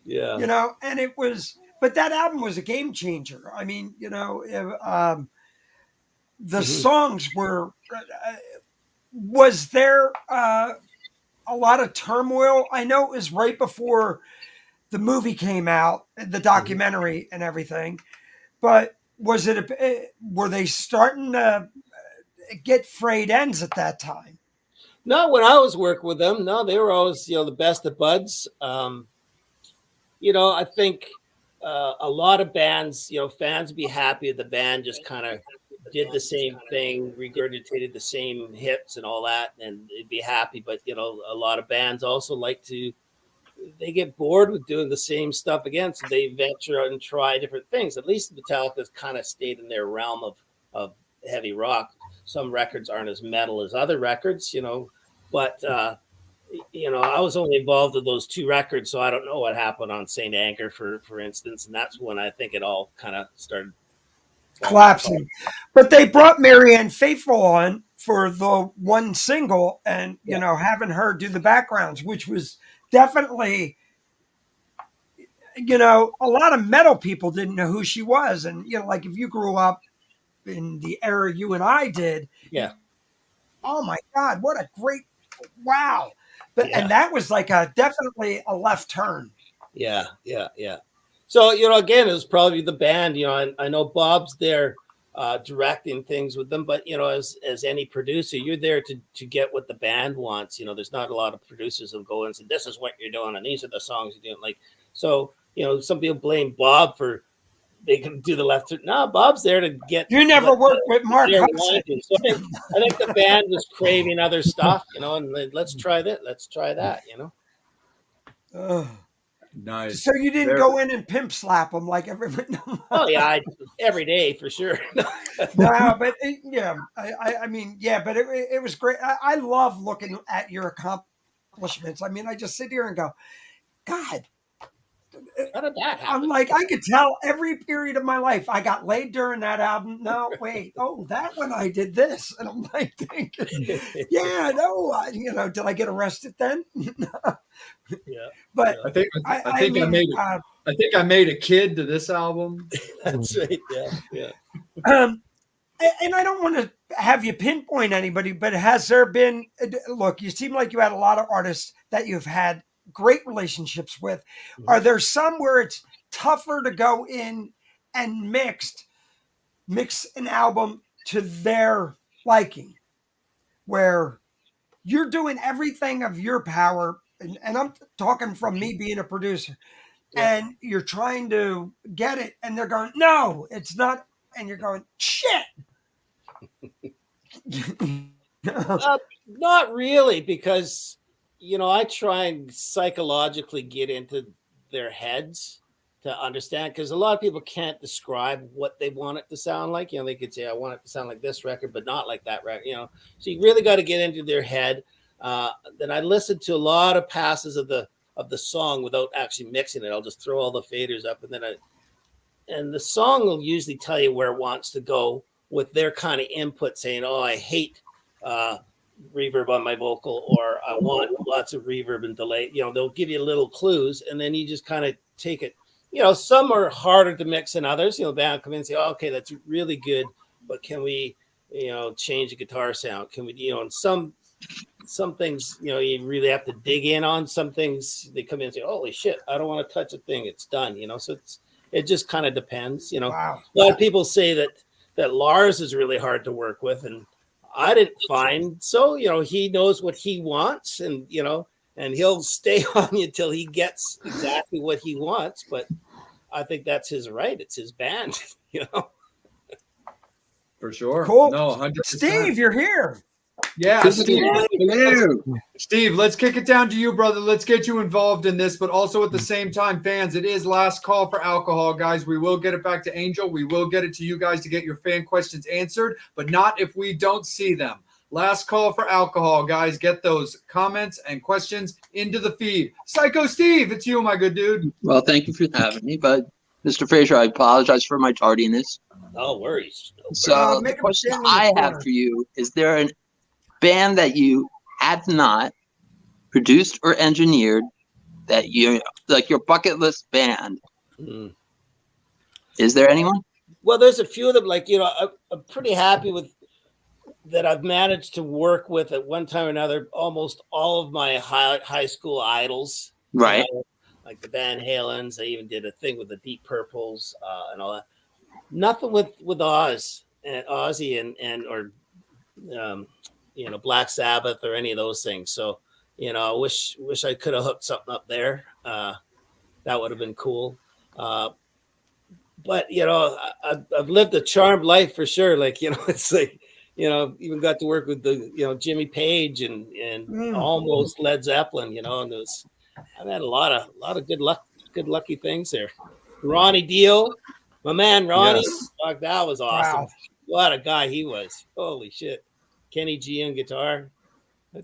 Yeah. And it was. But that album was a game changer. I mean, the songs were. Was there a lot of turmoil? I know it was right before the movie came out, the documentary and everything. But was it? Were they starting to get frayed ends at that time? No, when I was working with them, no, they were always the best of buds. I think. A lot of bands, fans would be happy if the band just kind of did the same thing, regurgitated the same hits and all that, and they'd be happy. But, a lot of bands also they get bored with doing the same stuff again. So they venture out and try different things. At least Metallica's kind of stayed in their realm of heavy rock. Some records aren't as metal as other records, but, I was only involved with those 2 records, so I don't know what happened on St. Anger, for instance, and that's when I think it all kind of started collapsing. But they brought Marianne Faithfull on for the one single, and having her do the backgrounds, which was definitely, a lot of metal people didn't know who she was, and like if you grew up in the era you and I did, oh my God, what a great wow. But and that was like definitely a left turn. Yeah. So again, it was probably the band. I know Bob's there directing things with them, but as any producer, you're there to get what the band wants. There's not a lot of producers who go and say, "This is what you're doing, and these are the songs you're doing." Like so, some people blame Bob for they can do the left turn. No, Bob's there to get. You never worked with Mark Hudson. So I think the band was craving other stuff, and let's try that. Let's try that, Nice. So you didn't go in and pimp slap them like everybody. Oh yeah, every day for sure. No, but I mean, but it was great. I love looking at your accomplishments. I mean, I just sit here and go, God. How did that happen? I'm like, I could tell every period of my life. I got laid during that album. No, wait. Oh, that one I did this. And I'm like thinking, did I get arrested then? Yeah. But I think I made a kid to this album. That's right. Yeah. And I don't want to have you pinpoint anybody, but has there been, look, you seem like you had a lot of artists that you've had great relationships with. Mm-hmm. Are there some where it's tougher to go in and mix an album to their liking, where you're doing everything of your power, and I'm talking from me being a producer, and you're trying to get it, and they're going, no, it's not, and you're going, shit. Not really, because I try and psychologically get into their heads to understand, because a lot of people can't describe what they want it to sound like. You know, they could say, I want it to sound like this record, but not like that record, you know. So you really got to get into their head. Then I listened to a lot of passes of the song without actually mixing it. I'll just throw all the faders up, and the song will usually tell you where it wants to go with their kind of input, saying, oh, I hate reverb on my vocal, or I want lots of reverb and delay. You know, they'll give you little clues, and then you just kind of take it. You know, some are harder to mix than others. You know, the band come in and say, oh, okay, that's really good, but can we, you know, change the guitar sound? Can we, you know, and some things, you know, you really have to dig in on. Some things they come in and say, holy shit, I don't want to touch a thing, it's done, you know. So it just kind of depends, you know. Wow. A lot of people say that Lars is really hard to work with, and I didn't find so. You know, he knows what he wants, and you know, and he'll stay on you till he gets exactly what he wants. But I think that's his right. It's his band, you know. For sure. Cool. No, 100%. Steve, you're here. Yeah, Steve. Hello. Steve, let's kick it down to you, brother. Let's get you involved in this, but also at the same time, fans, it is last call for alcohol, guys. We will get it back to Angel. We will get it to you guys to get your fan questions answered, but not if we don't see them. Last call for alcohol, guys. Get those comments and questions into the feed. Psycho Steve, it's you, my good dude. Well, thank you for having me, but Mr. Fraser, I apologize for my tardiness. No worries. So the make a question stand in the I have corner. for you, is there a band that you have not produced or engineered that you, like your bucket list band? Is there anyone? Well, there's a few of them, like, you know, I'm pretty happy with that. I've managed to work with at one time or another almost all of my high school idols. Right. You know, like the Van Halens. I even did a thing with the Deep Purples and all that. Nothing with Ozzy and or you know, Black Sabbath or any of those things. So, you know, I wish I could have hooked something up there. That would have been cool. But you know, I've lived a charmed life for sure. Like, you know, it's like, you know, even got to work with the, you know, Jimmy Page and almost Led Zeppelin, you know, and I've had a lot of good lucky things there. Ronnie Dio, my man Ronnie, Yes. fuck, that was awesome. Wow. What a guy he was. Holy shit. Kenny G on guitar.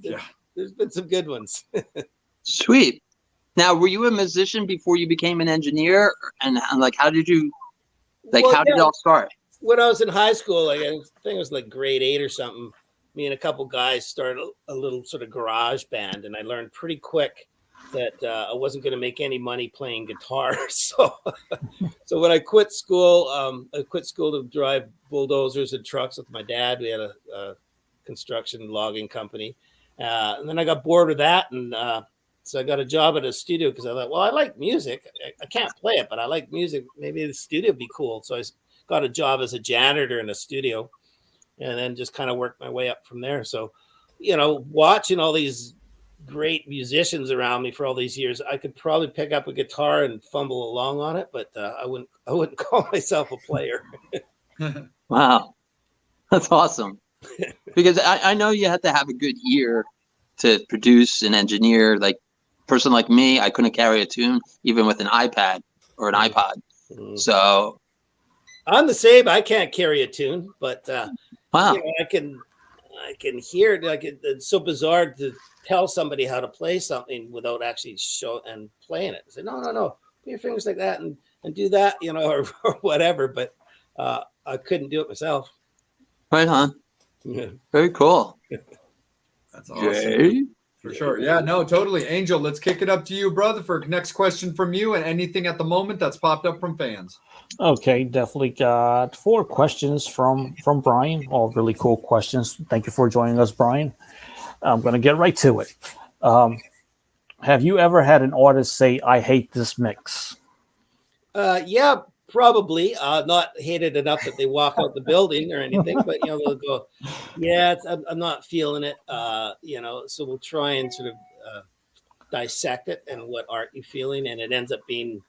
Yeah. There's been some good ones. Sweet. Now, were you a musician before you became an engineer? And like, how did you, like, Well, how did it all start? When I was in high school, like I think it was like grade 8 or something, me and a couple guys started a little sort of garage band, and I learned pretty quick that I wasn't going to make any money playing guitar. So when I quit school to drive bulldozers and trucks with my dad. We had a construction logging company, and then I got bored with that, and so I got a job at a studio because I thought, well, I like music. I can't play it, but I like music. Maybe the studio would be cool. So I got a job as a janitor in a studio, and then just kind of worked my way up from there. So, you know, watching all these great musicians around me for all these years, I could probably pick up a guitar and fumble along on it, but I wouldn't call myself a player. Wow. That's awesome. Because I know you have to have a good ear to produce and engineer. Like a person like me, I couldn't carry a tune even with an iPad or an iPod. So I'm the same. I can't carry a tune, but wow. you know, I can hear it. Like it's so bizarre to tell somebody how to play something without actually playing it. Say, no, put your fingers like that and do that, you know, or whatever. But I couldn't do it myself. Right on. Yeah. Very cool. That's awesome. Jay? For sure. Yeah, no, totally. Angel, let's kick it up to you, brother, for next question from you and anything at the moment that's popped up from fans. Okay, definitely got 4 questions from Brian. All really cool questions. Thank you for joining us, Brian. I'm going to get right to it. Have you ever had an artist say, I hate this mix? Yeah, probably. Not hated enough that they walk out the building or anything, but you know, they'll go, yeah, I'm not feeling it. You know, so we'll try and sort of dissect it and what aren't you feeling, and it ends up being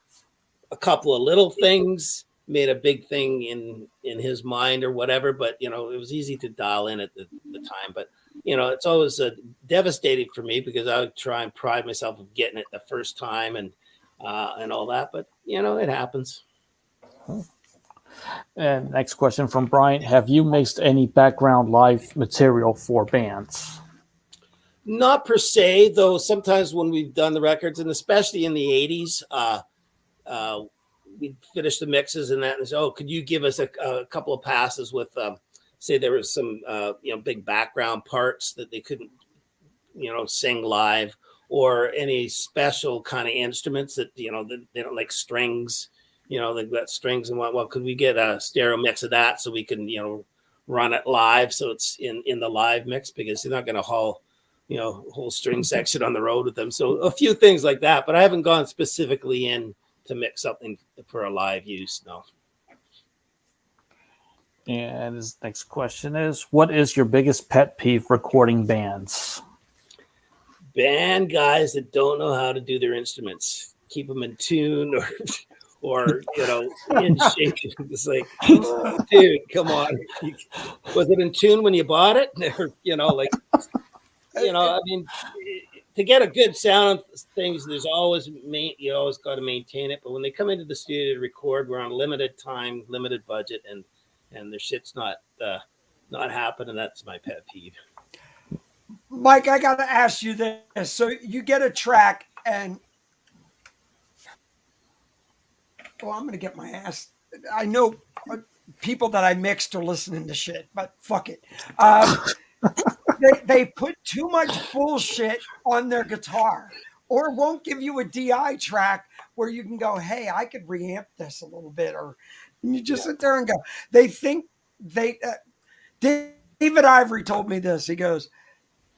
a couple of little things made a big thing in his mind or whatever. But you know, it was easy to dial in at the time. But you know, it's always devastating for me because I would try and pride myself of getting it the first time, and and all that. But it happens. And next question from Brian: have you mixed any background live material for bands? Not per se, though. Sometimes when we've done the records, and especially in the '80s, we finish the mixes and that, and say, "Oh, could you give us a couple of passes with, say, there was some, big background parts that they couldn't, sing live, or any special kind of instruments that that they don't like strings, they've got strings and what? Well, could we get a stereo mix of that so we can, run it live so it's in the live mix, because they're not going to haul." Whole string section on the road with them. So a few things like that, but I haven't gone specifically in to mix something for a live use. No. And his next question is: what is your biggest pet peeve recording bands? Band guys that don't know how to do their instruments, keep them in tune, or in shape. It's like, dude, come on. Was it in tune when you bought it? Or, I mean, to get a good sound of things, you always got to maintain it. But when they come into the studio to record, we're on limited time, limited budget, and their shit's not happening. That's my pet peeve. Mike, I got to ask you this. So you get a track, and I'm going to get my ass. I know people that I mixed are listening to shit, but fuck it. They put too much bullshit on their guitar, or won't give you a DI track where you can go, hey, I could reamp this a little bit, or you just sit there and go. They think David Ivory told me this. He goes,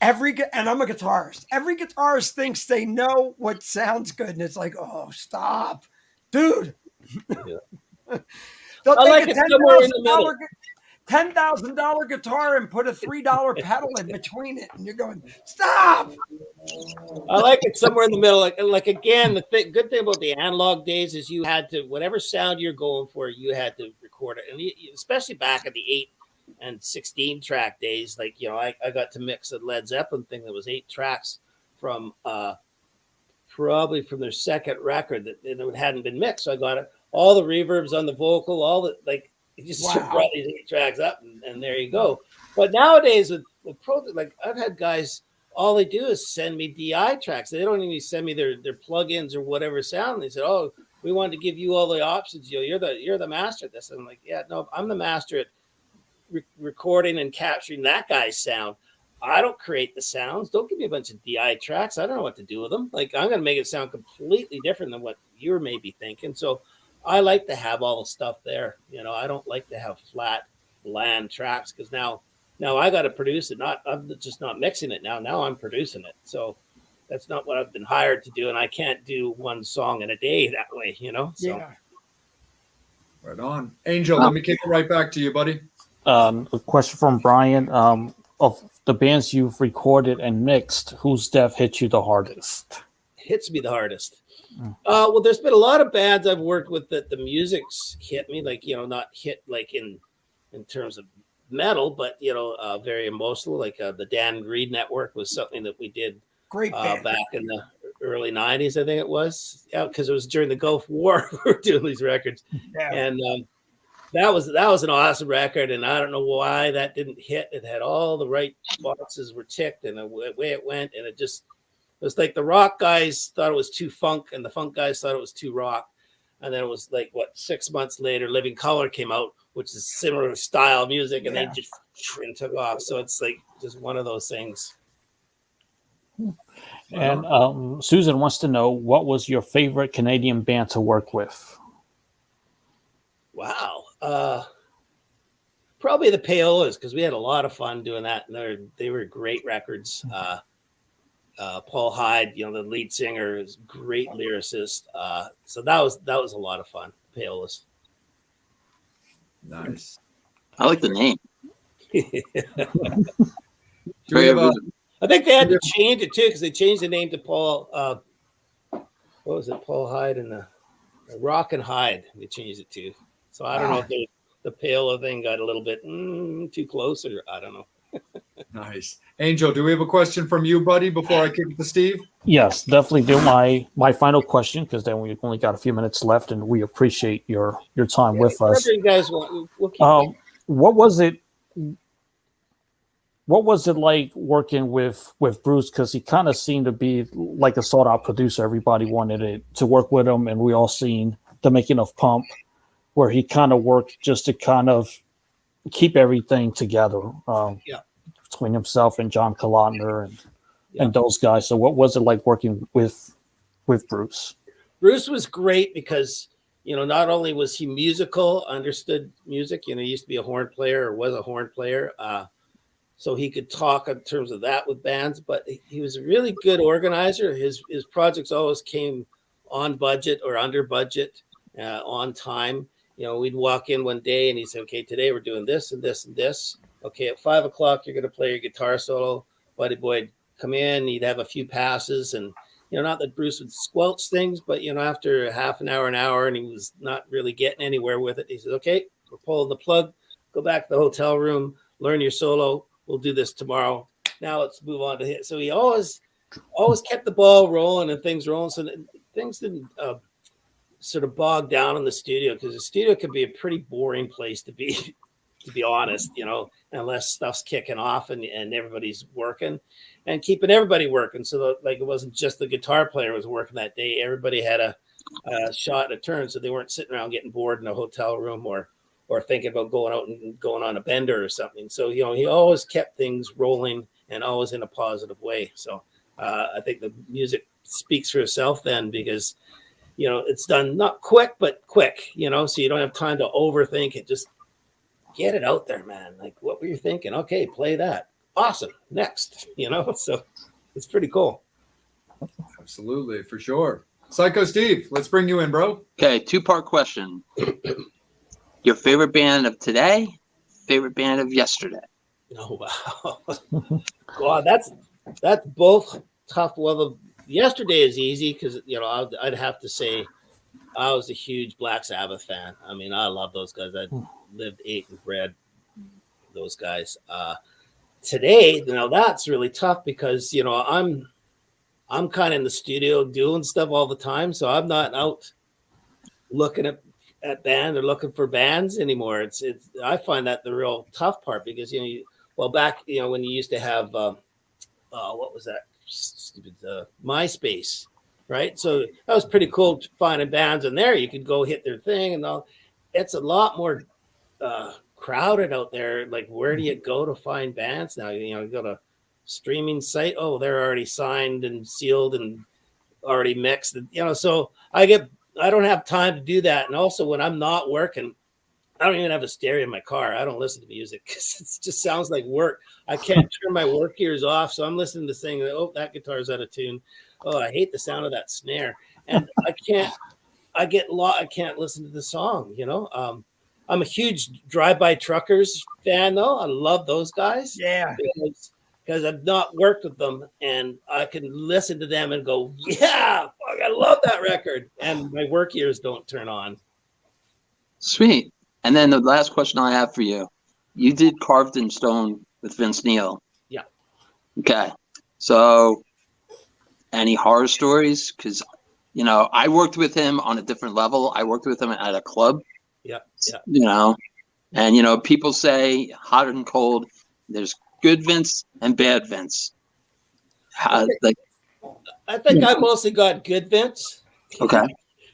and I'm a guitarist. Every guitarist thinks they know what sounds good, and it's like, oh, stop, dude. Yeah. They'll I like take it somewhere in the middle. $10,000 guitar and put a $3 pedal in between it, and you're going, stop. I like it somewhere in the middle. Like again, the good thing about the analog days is you had to, whatever sound you're going for, you had to record it, and especially back in the 8 and 16 track days. Like I got to mix a Led Zeppelin thing that was 8 tracks from probably from their second record that it hadn't been mixed. So I got all the reverbs on the vocal, all the you just brought these 8 tracks up, and there you go. But nowadays with pro, like I've had guys, all they do is send me DI tracks. They don't even send me their plugins or whatever sound. They said, "Oh, we wanted to give you all the options. You're the master at this." And I'm like, "Yeah, no, I'm the master at recording and capturing that guy's sound. I don't create the sounds. Don't give me a bunch of DI tracks. I don't know what to do with them. Like I'm going to make it sound completely different than what you're maybe thinking." So I like to have all the stuff there. I don't like to have flat, bland tracks, because now I got to produce it. I'm just not mixing it now. Now I'm producing it. So that's not what I've been hired to do, and I can't do one song in a day that way. So. Yeah. Right on, Angel. Let me kick it right back to you, buddy. A question from Brian: of the bands you've recorded and mixed, whose death hit you the hardest? Hits me the hardest. Well, there's been a lot of bands I've worked with that the music's hit me, like not hit like in terms of metal, but very emotional. Like the Dan Reed Network was something that we did Great band. Back in the early '90s, I think it was. Yeah, because it was during the Gulf War we were doing these records, and that was an awesome record. And I don't know why that didn't hit. It had all the right boxes were ticked, and the way it went, and it was like the rock guys thought it was too funk, and the funk guys thought it was too rock. And then it was like 6 months later, Living Color came out, which is similar style music, and they just took off. So it's like just one of those things. And Susan wants to know, what was your favorite Canadian band to work with? Wow. Probably the Paolas, because we had a lot of fun doing that. And they were great records. Paul Hyde, the lead singer, is a great lyricist. So that was a lot of fun. Paolas. Nice. I like the name. I think they had to change it too, because they changed the name to Paul. What was it? Paul Hyde and the Rock and Hyde. They changed it to. So I don't know if the Paola thing got a little bit too close, or I don't know. Nice. Angel, do we have a question from you, buddy, before I kick it to Steve? Yes, definitely do my final question, because then we've only got a few minutes left, and we appreciate your time with us. Whatever you guys want, we'll keep What was it? What was it like working with Bruce? Because he kind of seemed to be like a sought out producer. Everybody wanted it to work with him, and we all seen the making of Pump, where he kind of worked just to kind of keep everything together between himself and John Kalotner and those guys. So what was it like working with Bruce? Bruce was great because, not only was he musical, understood music, he used to be a horn player or was a horn player. So he could talk in terms of that with bands, but he was a really good organizer. His projects always came on budget or under budget, on time. We'd walk in one day and he'd say, okay, today we're doing this and this and this. Okay, at 5 o'clock, you're going to play your guitar solo. Buddy boy'd come in, he'd have a few passes, and, not that Bruce would squelch things, but, after half an hour, and he was not really getting anywhere with it, he said, okay, we're pulling the plug, go back to the hotel room, learn your solo. We'll do this tomorrow. Now let's move on to hit. So he always kept the ball rolling and things rolling. So things didn't sort of bog down in the studio, because the studio could be a pretty boring place to be honest, unless stuff's kicking off and everybody's working and keeping everybody working. So it wasn't just the guitar player was working that day. Everybody had a shot and a turn. So they weren't sitting around getting bored in a hotel room or thinking about going out and going on a bender or something. So, he always kept things rolling and always in a positive way. So I think the music speaks for itself then, because, it's done not quick, but quick, so you don't have time to overthink it. Just get it out there, man. Like, what were you thinking? Okay, play that. Awesome. Next, so it's pretty cool. Absolutely, for sure. Psycho Steve, let's bring you in, bro. Okay, 2-part question. Your favorite band of today, favorite band of yesterday? Oh, wow. God, that's both tough. Well, yesterday is easy because, I'd have to say I was a huge Black Sabbath fan. I mean, I love those guys. I lived, ate, and bred those guys. Today, that's really tough because, I'm kind of in the studio doing stuff all the time. So I'm not out looking at band or looking for bands anymore. It's I find that the real tough part, because back when you used to have what was that stupid MySpace, right? So that was pretty cool finding bands in there. You could go hit their thing and all. It's a lot more crowded out there. Like, where do you go to find bands now? You go to streaming site. Oh, they're already signed and sealed and already mixed. So I don't have time to do that. And also, when I'm not working, I don't even have a stereo in my car. I don't listen to music because it just sounds like work. I can't turn my work ears off. So I'm listening to things. Oh, that guitar's out of tune. Oh, I hate the sound of that snare. And I can't listen to the song, I'm a huge Drive-By Truckers fan, though. I love those guys. Yeah. Because I've not worked with them, and I can listen to them and go, yeah, fuck, I love that record. And my work ears don't turn on. Sweet. And then the last question I have for you. You did Carved in Stone with Vince Neil. Yeah. Okay. So any horror stories? Because, I worked with him on a different level. I worked with him at a club. Yeah. Yeah. And, people say hot and cold, there's good Vince and bad Vince. I think I mostly got good Vince. Okay.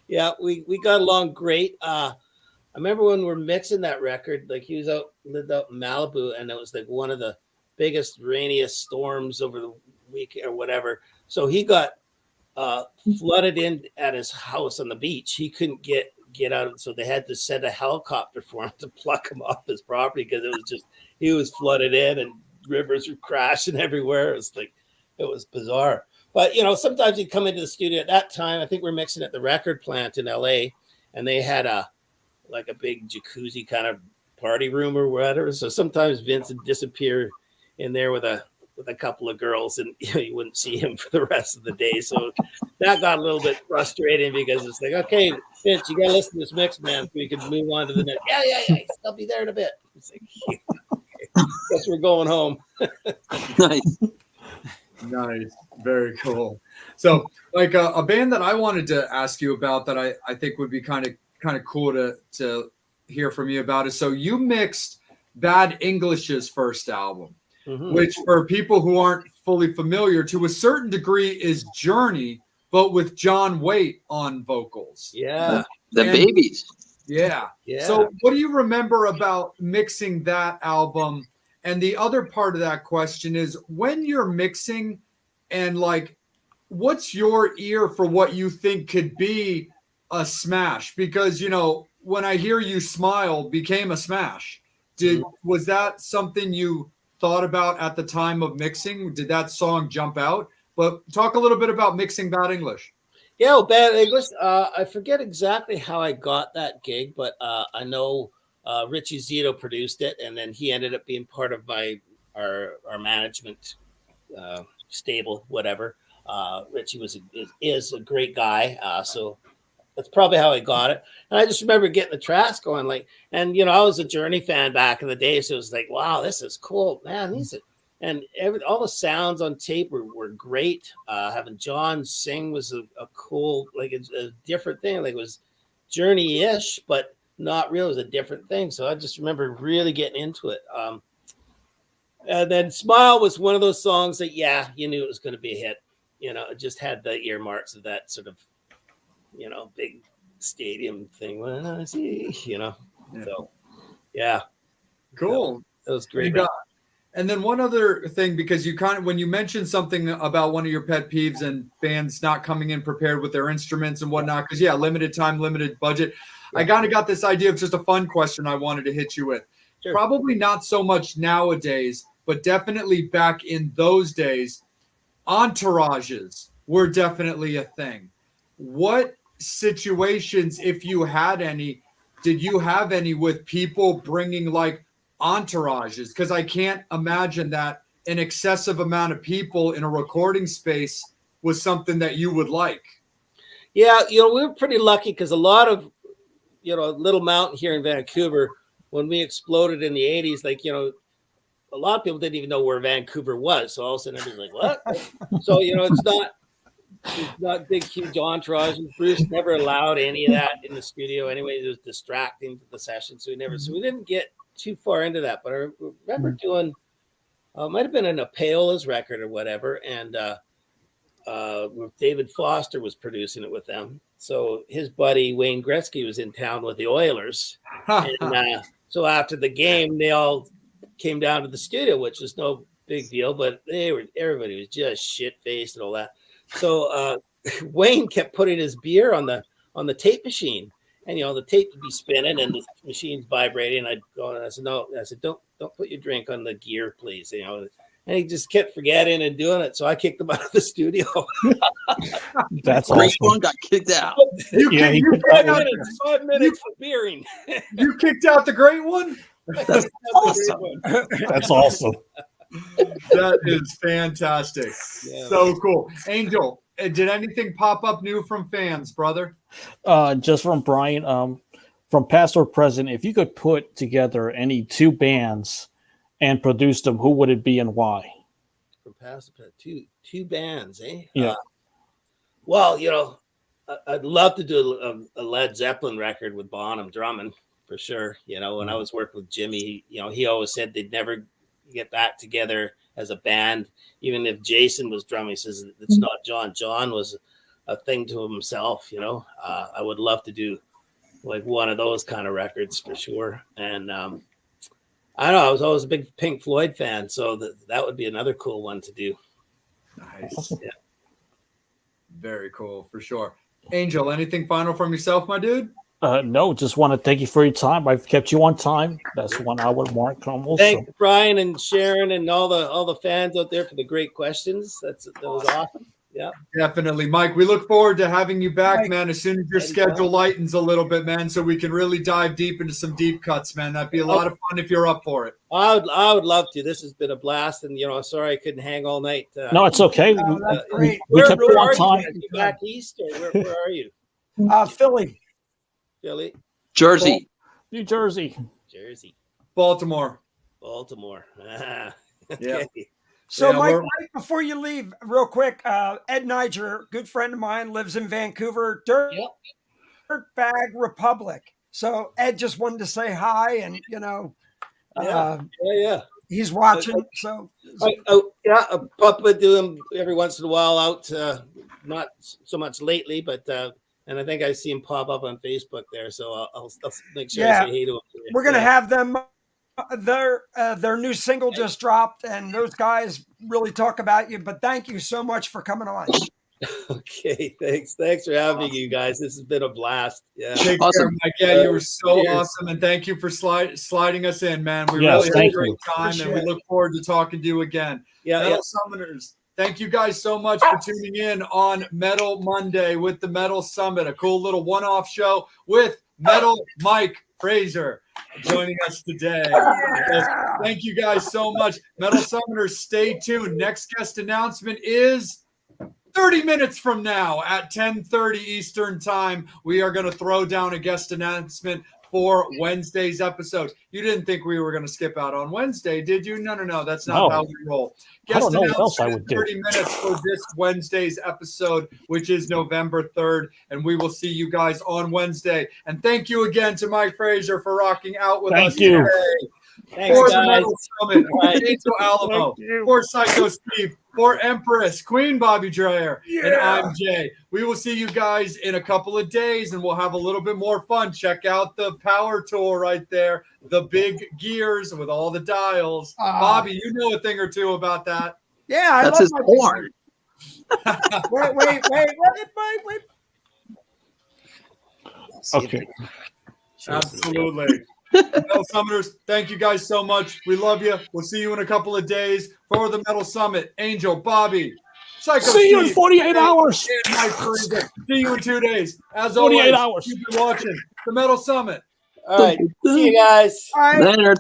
Yeah, we got along great. I remember when we were mixing that record, like he lived out in Malibu, and it was like one of the biggest, rainiest storms over the week or whatever. So he got flooded in at his house on the beach. He couldn't get out, so they had to send a helicopter for him to pluck him off his property because he was flooded in and rivers were crashing everywhere. It was bizarre. But sometimes he'd come into the studio. At that time, I think we're mixing at the record plant in LA, and they had a big jacuzzi kind of party room or whatever. So sometimes Vince would disappear in there with a couple of girls, and you wouldn't see him for the rest of the day. So that got a little bit frustrating because it's like, okay, Vince, you gotta listen to this mix, man, so we can move on to the next. Yeah. I'll be there in a bit. It's like, okay. Guess we're going home. Nice. Nice. Very cool. So, like a band that I wanted to ask you about that I think would be kind of cool to hear from you about is, so you mixed Bad English's first album, which for people who aren't fully familiar, to a certain degree is Journey, but with John Waite on vocals. Yeah. The babies. Yeah. Yeah. So what do you remember about mixing that album? And the other part of that question is, when you're mixing, and like, what's your ear for what you think could be a smash? Because, when I Hear You Smile became a smash. Was that something you thought about at the time of mixing? Did that song jump out? But talk a little bit about mixing Bad English. Yeah, well, Bad English. I forget exactly how I got that gig, but I know Richie Zito produced it, and then he ended up being part of our management stable, whatever. Richie is a great guy, so that's probably how I got it. And I just remember getting the tracks going, and I was a Journey fan back in the day, so it was like, wow, this is cool, man. And all the sounds on tape were great. Having John sing was a cool, a different thing. Like, it was Journey-ish, but not real. It was a different thing. So I just remember really getting into it. And then Smile was one of those songs that, you knew it was going to be a hit. It just had the earmarks of that sort of, big stadium thing. When I see, So, yeah. Cool. That was great. And then one other thing, because when you mentioned something about one of your pet peeves and bands not coming in prepared with their instruments and whatnot, because limited time, limited budget. I kind of got this idea of just a fun question I wanted to hit you with. Sure. Probably not so much nowadays, but definitely back in those days, entourages were definitely a thing. What situations, if you had any, did you have any with people bringing entourages? Because I can't imagine that an excessive amount of people in a recording space was something that you would like. Yeah, we were pretty lucky because a lot of, Little Mountain here in Vancouver, when we exploded in the 80s, a lot of people didn't even know where Vancouver was. So all of a sudden everybody's like, what? So, it's not big, huge entourage. Bruce never allowed any of that in the studio anyway. It was distracting to the session. So we didn't get too far into that. But I remember doing, might have been an Paola's record or whatever. And David Foster was producing it with them. So his buddy Wayne Gretzky was in town with the Oilers. And so after the game, they all came down to the studio, which was no big deal, but everybody was just shit-faced and all that. So Wayne kept putting his beer on the tape machine, and the tape would be spinning and the machine's vibrating. I'd go and I said, no, don't put your drink on the gear, please. And he just kept forgetting and doing it. So I kicked him out of the studio. That's Great awesome. one got kicked out. You kicked out 5 minutes for beering. You kicked out the great one? That's awesome. That's awesome. That is fantastic. Yeah. So cool. Angel, did anything pop up new from fans, brother? Just from Brian, from past or present, if you could put together any two bands and produce them, who would it be and why? From past to two bands, eh? Yeah. Well, I'd love to do a Led Zeppelin record with Bonham drumming for sure. When I was working with Jimmy, he always said they'd never get back together as a band. Even if Jason was drumming, he says it's not John. John was a thing to himself. I would love to do one of those kind of records for sure. And I don't know. I was always a big Pink Floyd fan, so that would be another cool one to do. Nice. Yeah. Very cool, for sure. Angel, anything final from yourself, my dude? No, just want to thank you for your time. I've kept you on time. That's 1 hour mark almost. Thanks, Brian and Sharon and all the fans out there for the great questions. That was awesome. Yeah, definitely, Mike. We look forward to having you back, Mike, man, as soon as your schedule lightens a little bit, man, so we can really dive deep into some deep cuts, man. That'd be a lot of fun if you're up for it. I would love to. This has been a blast, and sorry I couldn't hang all night. No, it's okay. We kept you on time. Are you back east, or where are you? Philly. Philly, Jersey. New Jersey. Jersey. Baltimore. Baltimore. Okay. Yeah. So, Yeah, Mike, before you leave, real quick, Ed Niger, good friend of mine, lives in Vancouver, Dirtbag Republic. So, Ed just wanted to say hi, and Yeah. he's watching. So, I pop into him every once in a while out. Not so much lately, but and I think I see him pop up on Facebook there. So I'll make sure I say hey to him. We're gonna have them. Their new single just dropped, and those guys really talk about you. But thank you so much for coming on. Okay, thanks for having me, you guys. This has been a blast. Yeah, take Awesome. care, Mike. Yeah, you were so cheers. awesome, and thank you for sliding us in, man. We Yes, really had a thank great you. time, and Appreciate we it. look forward to talking to you again. Yeah, Metal Summoners, thank you guys so much for tuning in on Metal Monday with the Metal Summit, a cool little one-off show with Metal Mike Fraser joining us today. So thank you guys so much. Metal Summoners, stay tuned. Next guest announcement is 30 minutes from now at 10:30 Eastern time. We are going to throw down a guest announcement for Wednesday's episode. You didn't think we were going to skip out on Wednesday, did you? No. That's not No. how we roll. I don't Guest know what else I announcement would do. 30 minutes for this Wednesday's episode, which is November 3rd. And we will see you guys on Wednesday. And thank you again to Mike Fraser for rocking out with us Thank you. today. Thanks, For the guys. Metal Summit, Right. Angel Alamo, Thank you. for Psycho Steve, for Empress, Queen Bobby Dreyer, and I'm Jay. We will see you guys in a couple of days, and we'll have a little bit more fun. Check out the power tool right there, the big gears with all the dials. Bobby, you know a thing or two about that. Yeah, I That's love his my horn. Wait. Okay. Absolutely. Metal Summoners, thank you guys so much. We love you. We'll see you in a couple of days for the Metal Summit. Angel, Bobby, Psycho See you in Steve, 48 hours. and Mike Fraser. See you in 2 days. As 48 always, hours. you've been watching the Metal Summit. All right. See you guys. All right. Later.